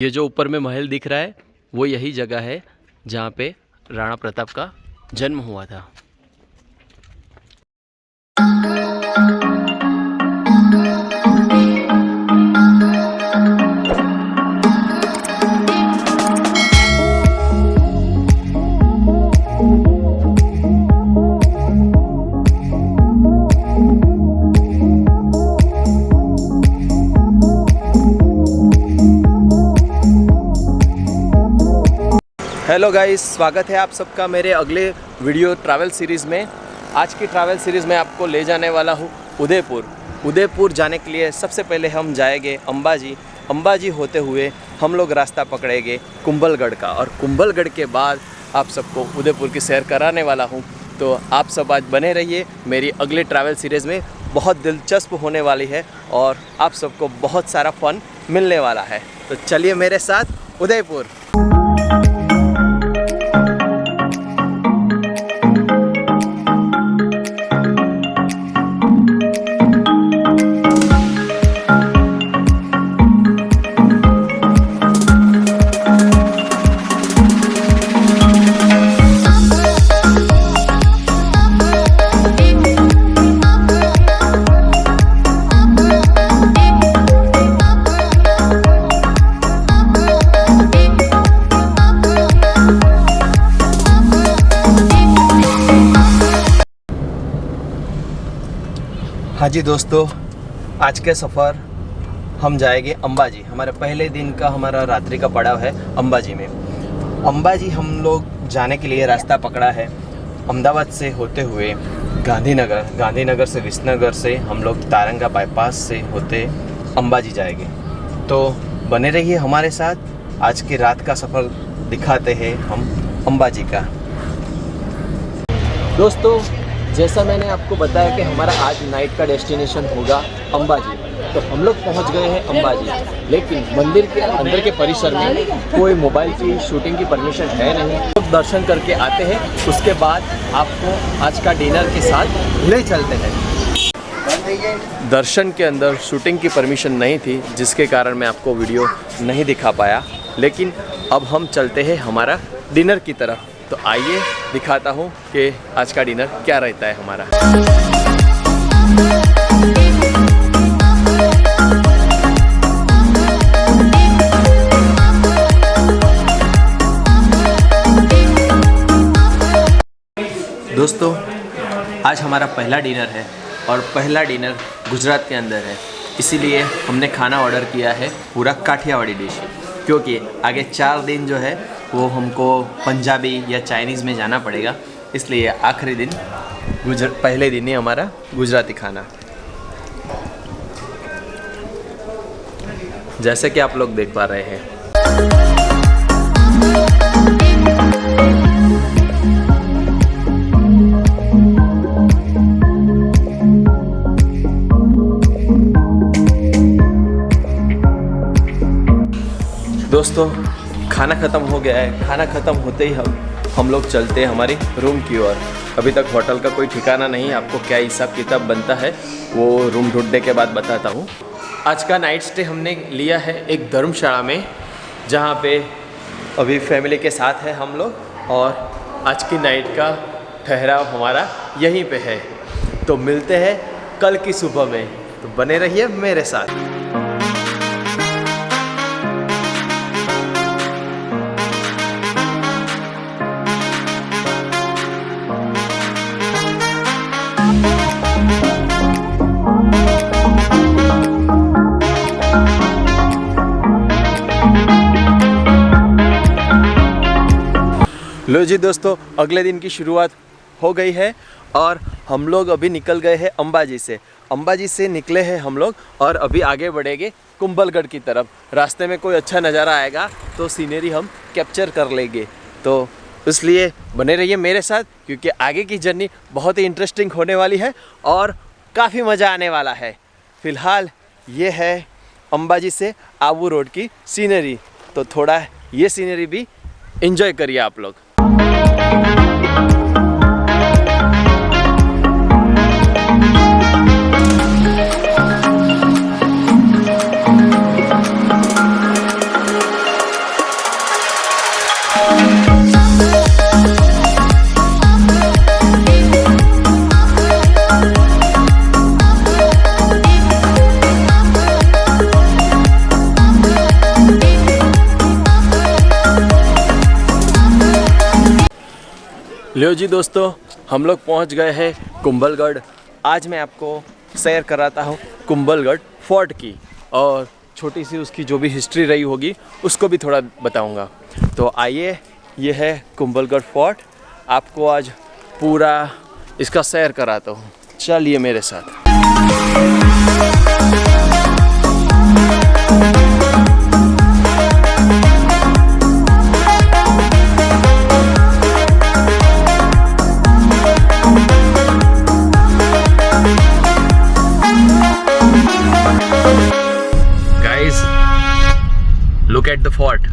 ये जो ऊपर में महल दिख रहा है वो यही जगह है जहाँ पे राणा प्रताप का जन्म हुआ था। हेलो गाइस, स्वागत है आप सबका मेरे अगले वीडियो ट्रैवल सीरीज़ में। आज की ट्रैवल सीरीज़ में आपको ले जाने वाला हूँ उदयपुर जाने के लिए सबसे पहले हम जाएंगे अंबाजी होते हुए हम लोग रास्ता पकड़ेंगे कुंभलगढ़ का, और कुंभलगढ़ के बाद आप सबको उदयपुर की सैर कराने वाला हूँ। तो आप सब आज बने रहिए मेरी अगले ट्रैवल सीरीज़ में, बहुत दिलचस्प होने वाली है और आप सबको बहुत सारा फन मिलने वाला है। तो चलिए मेरे साथ उदयपुर। हाँ जी दोस्तों, आज के सफ़र हम जाएंगे अंबाजी। हमारे पहले दिन का हमारा रात्रि का पड़ाव है अंबाजी में। अंबाजी हम लोग जाने के लिए रास्ता पकड़ा है अहमदाबाद से होते हुए गांधीनगर से विसनगर से हम लोग तारंगा बाईपास से होते अंबाजी जाएंगे। तो बने रहिए हमारे साथ, आज की रात का सफ़र दिखाते हैं हम अंबाजी का। दोस्तों, जैसा मैंने आपको बताया कि हमारा आज नाइट का डेस्टिनेशन होगा अंबाजी, तो हम लोग पहुंच गए हैं अंबाजी। लेकिन मंदिर के अंदर के परिसर में कोई मोबाइल की शूटिंग की परमिशन है नहीं। तो दर्शन करके आते हैं, उसके बाद आपको आज का डिनर के साथ ले चलते हैं। दर्शन के अंदर शूटिंग की परमिशन नहीं थी, जिसके कारण मैं आपको वीडियो नहीं दिखा पाया। लेकिन अब हम चलते हैं हमारा डिनर की तरफ। तो आइए दिखाता हूँ कि आज का डिनर क्या रहता है हमारा। दोस्तों, आज हमारा पहला डिनर है और पहला डिनर गुजरात के अंदर है, इसीलिए हमने खाना ऑर्डर किया है पूरा काठियावाड़ी डिश, क्योंकि आगे 4 दिन जो है वो हमको पंजाबी या चाइनीज़ में जाना पड़ेगा। इसलिए आखिरी दिन पहले दिन ही हमारा गुजराती खाना। जैसे कि आप लोग देख पा रहे हैं। दोस्तों, खाना ख़त्म हो गया है। खाना ख़त्म होते ही हम लोग चलते हैं हमारी रूम की ओर। अभी तक होटल का कोई ठिकाना नहीं, आपको क्या हिसाब किताब बनता है वो रूम ढूंढने के बाद बताता हूँ। आज का नाइट स्टे हमने लिया है एक धर्मशाला में, जहाँ पे अभी फैमिली के साथ है हम लोग, और आज की नाइट का ठहराव हमारा यहीं पे है। तो मिलते हैं कल की सुबह में, तो बने रहिए मेरे साथ। लो जी दोस्तों, अगले दिन की शुरुआत हो गई है और हम लोग अभी निकल गए हैं अंबाजी से निकले हैं हम लोग, और अभी आगे बढ़ेंगे कुंभलगढ़ की तरफ। रास्ते में कोई अच्छा नज़ारा आएगा तो सीनरी हम कैप्चर कर लेंगे। तो इसलिए बने रहिए मेरे साथ, क्योंकि आगे की जर्नी बहुत ही इंटरेस्टिंग होने वाली है और काफ़ी मज़ा आने वाला है। फ़िलहाल ये है अंबाजी से आबू रोड की सीनरी, तो थोड़ा ये सीनरी भी एंजॉय करिए आप लोग। लो जी दोस्तों, हम लोग पहुंच गए हैं कुंभलगढ़। आज मैं आपको सैर कराता हूं कुंभलगढ़ फोर्ट की, और छोटी सी उसकी जो भी हिस्ट्री रही होगी उसको भी थोड़ा बताऊंगा। तो आइए, ये है कुंभलगढ़ फोर्ट। आपको आज पूरा इसका सैर कराता हूं, चलिए मेरे साथ। Look at the fort.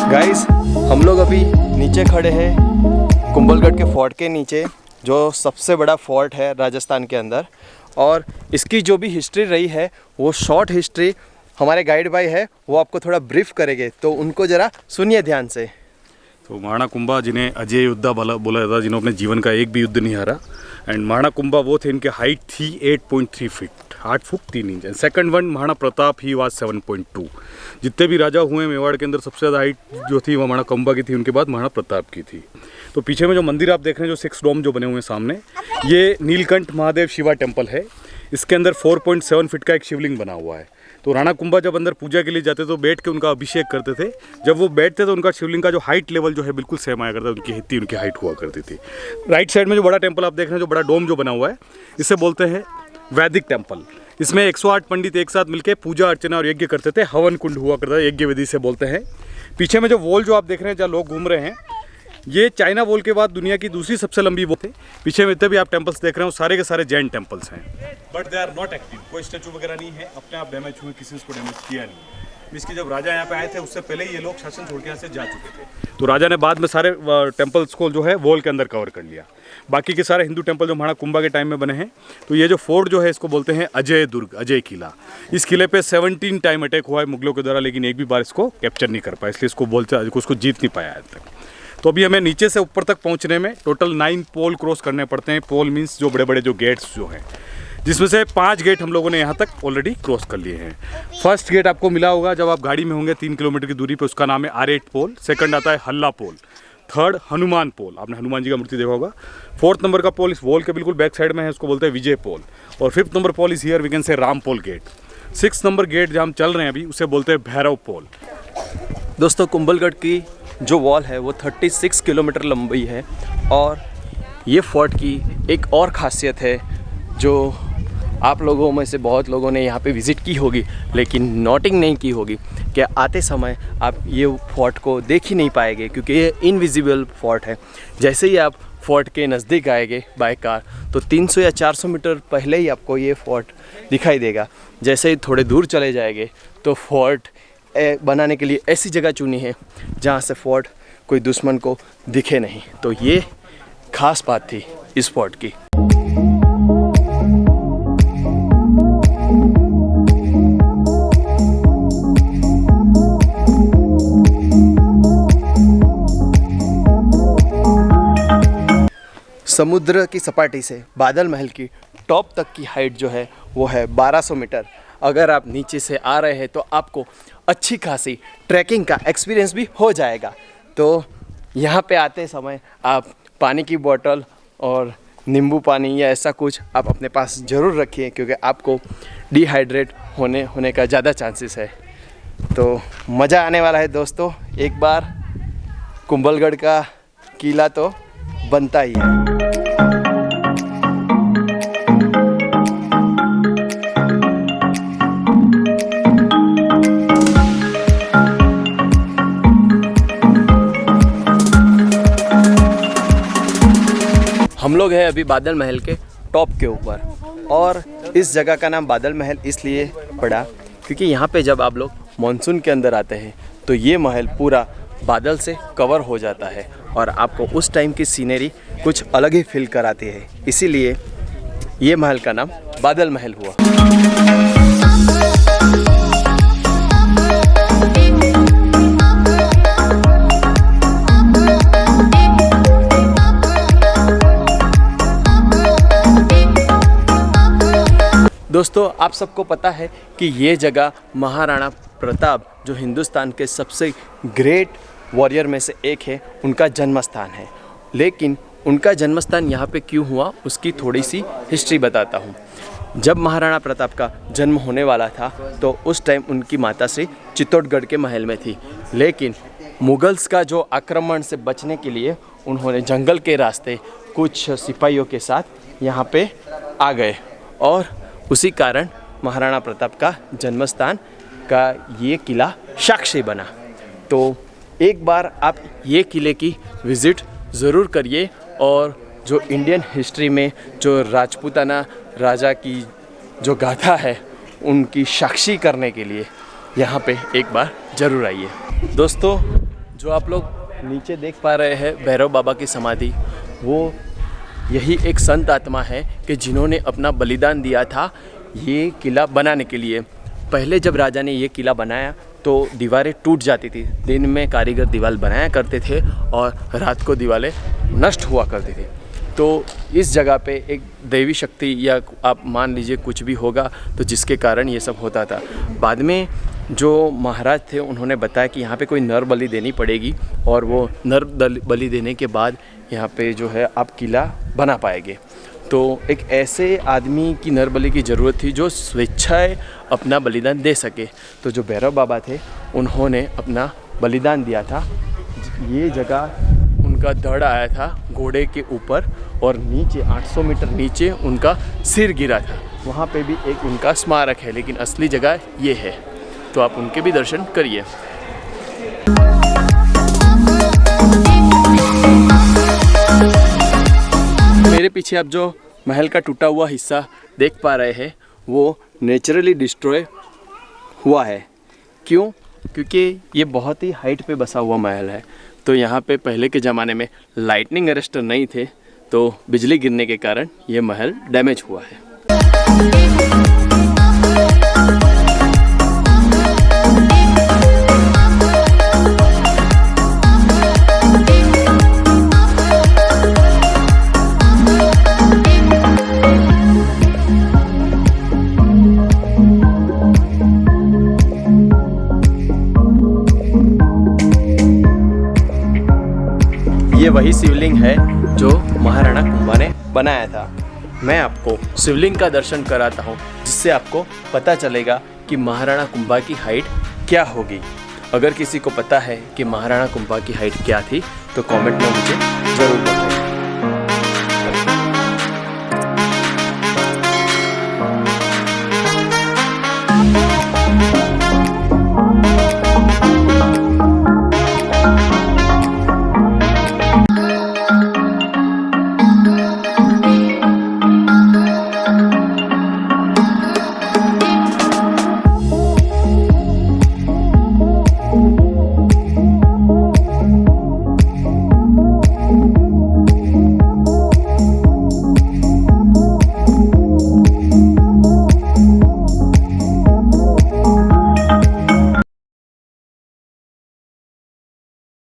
Guys, हम लोग अभी नीचे खड़े हैं कुंभलगढ़ के फोर्ट के नीचे, जो सबसे बड़ा फोर्ट है राजस्थान के अंदर। और इसकी जो भी हिस्ट्री रही है वो शॉर्ट हिस्ट्री हमारे गाइड भाई है, वो आपको थोड़ा ब्रीफ करेंगे, तो उनको ज़रा सुनिए ध्यान से। तो महाराणा कुंभा, जिन्हें अजय योद्धा बोला जाता, जिन्होंने अपने जीवन का एक भी युद्ध नहीं हारा। एंड महाराणा कुंभा वो थे, इनके हाइट थी 8.3 feet, 8 foot 3 inch. And second one Maharana Pratap he was 7.2। जितने भी राजा हुए मेवाड़ के अंदर सबसे ज़्यादा हाइट जो थी वो महाराणा कुंभा की थी, उनके बाद महाराणा प्रताप की थी। तो पीछे में जो मंदिर आप देख रहे हैं, जो 6 डोम जो बने हुए हैं सामने, ये नीलकंठ महादेव शिवा टेम्पल है। इसके अंदर 4.7 फीट का एक शिवलिंग बना हुआ है। तो राणा कुंभा जब अंदर पूजा के लिए जाते तो बैठ के उनका अभिषेक करते थे। जब वो बैठते तो उनका शिवलिंग का जो हाइट लेवल जो है बिल्कुल सेम आया करता, उनकी हाइट हुआ करती थी। राइट साइड में जो बड़ा टेम्पल आप देख रहे हैं, जो बड़ा डोम जो बना हुआ है, इसे बोलते हैं वैदिक टेम्पल। इसमें 108 पंडित एक साथ मिलकर पूजा अर्चना और यज्ञ करते थे। हवन कुंड हुआ करता है, यज्ञ विधि से बोलते हैं। पीछे में जो वॉल जो आप देख रहे हैं, जहाँ लोग घूम रहे हैं, ये चाइना वॉल के बाद दुनिया की दूसरी सबसे लंबी वॉल है। पीछे में जितने भी आप टेम्पल्स देख रहे हैं वो सारे के सारे जैन टेम्पल्स हैं, but they are not active. कोई स्टैचू वगैरह नहीं है, अपने आप डैमेज हुए, किसी ने इसको डैमेज किया नहीं। इसके जब राजा यहाँ पे आए थे उससे पहले ही ये लोग शासन छोड़ के यहाँ से जा चुके थे। तो राजा ने बाद में सारे टेम्पल्स को जो है वॉल के अंदर कवर कर लिया। बाकी के सारे हिंदू टेम्पल जो महाराणा कुंभा के टाइम में बने हैं। तो ये जो फोर्ट जो है, इसको बोलते हैं अजय दुर्ग, अजय किला। इस किले पे 17 टाइम अटैक हुआ है मुगलों के द्वारा, लेकिन एक भी बार इसको कैप्चर नहीं कर पाया, इसलिए इसको बोलते, उसको जीत नहीं पाया आज तक। तो अभी हमें नीचे से ऊपर तक पहुंचने में टोटल 9 पोल क्रॉस करने पड़ते हैं। पोल मीन्स जो बड़े बड़े जो गेट्स जो हैं, जिसमें से 5 गेट हम लोगों ने यहाँ तक ऑलरेडी क्रॉस कर लिए हैं। फर्स्ट गेट आपको मिला होगा जब आप गाड़ी में होंगे 3 किलोमीटर की दूरी पे, उसका नाम है R8 पोल। सेकंड आता है हल्ला पोल। थर्ड हनुमान पोल, आपने हनुमान जी का मूर्ति देखा होगा। 4th नंबर का पोल इस वॉल के बिल्कुल बैक साइड में है, उसको बोलते हैं विजय पोल। और 5th number pol is here, we can say Ram Pol gate. 6th number gate जहाँ हम चल रहे हैं अभी, उसे बोलते हैं भैरव पोल। दोस्तों, कुंभलगढ़ की जो वॉल है वो 36 किलोमीटर लंबी है। और ये फोर्ट की एक और ख़ासियत है, जो आप लोगों में से बहुत लोगों ने यहाँ पे विज़िट की होगी लेकिन नोटिंग नहीं की होगी, कि आते समय आप ये फोर्ट को देख ही नहीं पाएंगे, क्योंकि ये इनविजिबल फोर्ट है। जैसे ही आप फोर्ट के नज़दीक आएंगे बाय कार, तो 300 या 400 मीटर पहले ही आपको ये फोर्ट दिखाई देगा। जैसे ही थोड़े दूर चले जाएंगे तो फोर्ट बनाने के लिए ऐसी जगह चुनी है जहाँ से फोर्ट कोई दुश्मन को दिखे नहीं। तो ये खास बात थी इस फोर्ट की। समुद्र की सपाटी से बादल महल की टॉप तक की हाइट जो है वो है 1200 मीटर। अगर आप नीचे से आ रहे हैं तो आपको अच्छी खासी ट्रैकिंग का एक्सपीरियंस भी हो जाएगा। तो यहाँ पे आते समय आप पानी की बोतल और नींबू पानी या ऐसा कुछ आप अपने पास ज़रूर रखिए, क्योंकि आपको डिहाइड्रेट होने का ज़्यादा चांसेस है। तो मज़ा आने वाला है दोस्तों। एक बार कुंभलगढ़ का किला तो बनता ही है। हम लोग हैं अभी बादल महल के टॉप के ऊपर, और इस जगह का नाम बादल महल इसलिए पड़ा क्योंकि यहाँ पे जब आप लोग मानसून के अंदर आते हैं तो ये महल पूरा बादल से कवर हो जाता है और आपको उस टाइम की सीनरी कुछ अलग ही फील कराती है। इसीलिए ये महल का नाम बादल महल हुआ। दोस्तों आप सबको पता है कि ये जगह महाराणा प्रताप जो हिंदुस्तान के सबसे ग्रेट वॉरियर में से एक है, उनका जन्म स्थान है। लेकिन उनका जन्म स्थान यहाँ पे क्यों हुआ उसकी थोड़ी सी हिस्ट्री बताता हूँ। जब महाराणा प्रताप का जन्म होने वाला था तो उस टाइम उनकी माता श्री चित्तौड़गढ़ के महल में थी, लेकिन मुगल्स का जो आक्रमण से बचने के लिए उन्होंने जंगल के रास्ते कुछ सिपाहियों के साथ यहाँ पे आ गए और उसी कारण महाराणा प्रताप का जन्म स्थान का ये किला साक्षी बना। तो एक बार आप ये किले की विज़िट ज़रूर करिए और जो इंडियन हिस्ट्री में जो राजपूताना राजा की जो गाथा है उनकी साक्षी करने के लिए यहाँ पे एक बार ज़रूर आइए। दोस्तों जो आप लोग नीचे देख पा रहे हैं भैरव बाबा की समाधि, वो यही एक संत आत्मा है कि जिन्होंने अपना बलिदान दिया था ये किला बनाने के लिए। पहले जब राजा ने ये किला बनाया तो दीवारें टूट जाती थी, दिन में कारीगर दीवार बनाया करते थे और रात को दीवारें नष्ट हुआ करती थी। तो इस जगह पे एक दैवी शक्ति या आप मान लीजिए कुछ भी होगा तो जिसके कारण ये सब होता था। बाद में जो महाराज थे उन्होंने बताया कि यहाँ पे कोई नर बलि देनी पड़ेगी और वो नर बलि देने के बाद यहाँ पे जो है आप किला बना पाएंगे। तो एक ऐसे आदमी की नर बलि की ज़रूरत थी जो स्वेच्छाएं अपना बलिदान दे सके। तो जो भैरव बाबा थे उन्होंने अपना बलिदान दिया था। ये जगह उनका धड़ आया था घोड़े के ऊपर और नीचे 800 मीटर नीचे उनका सिर गिरा था। वहाँ पे भी एक उनका स्मारक है, लेकिन असली जगह ये है, तो आप उनके भी दर्शन करिए। मेरे पीछे आप जो महल का टूटा हुआ हिस्सा देख पा रहे हैं वो नेचुरली डिस्ट्रॉय हुआ है। क्यों? क्योंकि ये बहुत ही हाइट पे बसा हुआ महल है। तो यहाँ पे पहले के ज़माने में लाइटनिंग अरेस्टर नहीं थे, तो बिजली गिरने के कारण ये महल डैमेज हुआ है। ये वही शिवलिंग है जो महाराणा कुंभा ने बनाया था। मैं आपको शिवलिंग का दर्शन कराता हूँ जिससे आपको पता चलेगा कि महाराणा कुंभा की हाइट क्या होगी। अगर किसी को पता है कि महाराणा कुंभा की हाइट क्या थी तो कमेंट में मुझे ज़रूर बताइए।